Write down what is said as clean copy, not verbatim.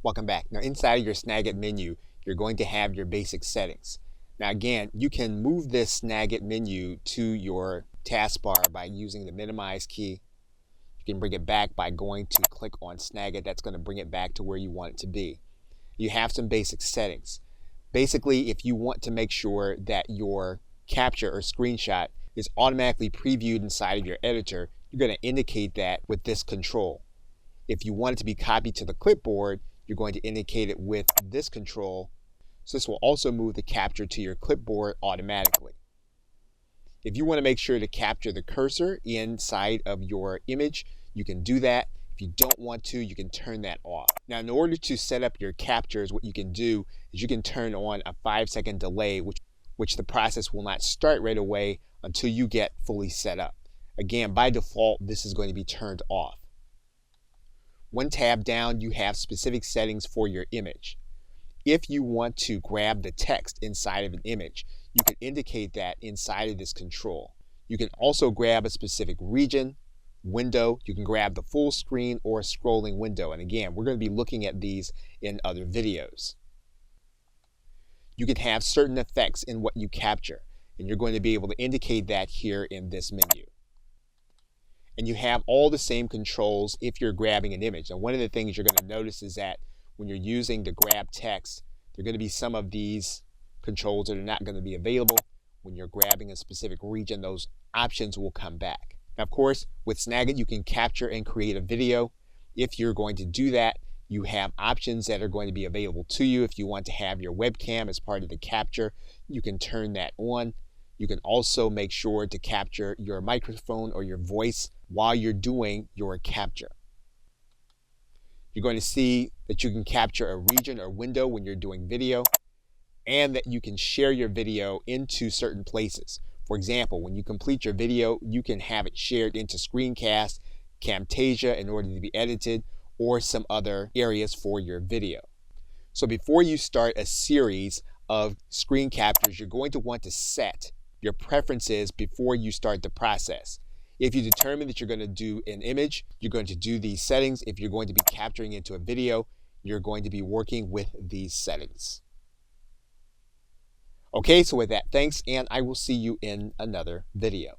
Welcome back. Now inside of your Snagit menu, you're going to have your basic settings. Now again, you can move this Snagit menu to your taskbar by using the minimize key. You can bring it back by going to click on Snagit. That's going to bring it back to where you want it to be. You have some basic settings. Basically, if you want to make sure that your capture or screenshot is automatically previewed inside of your editor, you're going to indicate that with this control. If you want it to be copied to the clipboard, you're going to indicate it with this control. So this will also move the capture to your clipboard automatically. If you want to make sure to capture the cursor inside of your image, you can do that. If you don't want to, you can turn that off. Now, in order to set up your captures, what you can do is you can turn on a 5-second delay, which the process will not start right away until you get fully set up. Again, by default, this is going to be turned off. One tab down, you have specific settings for your image. If you want to grab the text inside of an image, you can indicate that inside of this control. You can also grab a specific region, window. You can grab the full screen or a scrolling window. And again, we're going to be looking at these in other videos. You can have certain effects in what you capture, and you're going to be able to indicate that here in this menu. And you have all the same controls if you're grabbing an image. Now, one of the things you're going to notice is that when you're using the grab text, there are going to be some of these controls that are not going to be available. When you're grabbing a specific region, those options will come back. Now, of course, with Snagit, you can capture and create a video. If you're going to do that, you have options that are going to be available to you. If you want to have your webcam as part of the capture, you can turn that on. You can also make sure to capture your microphone or your voice while you're doing your capture. You're going to see that you can capture a region or window when you're doing video, and that you can share your video into certain places. For example, when you complete your video, you can have it shared into Screencast, Camtasia in order to be edited, or some other areas for your video. So before you start a series of screen captures, you're going to want to set your preferences before you start the process. If you determine that you're going to do an image, you're going to do these settings. If you're going to be capturing into a video, you're going to be working with these settings. Okay, so with that, thanks, and I will see you in another video.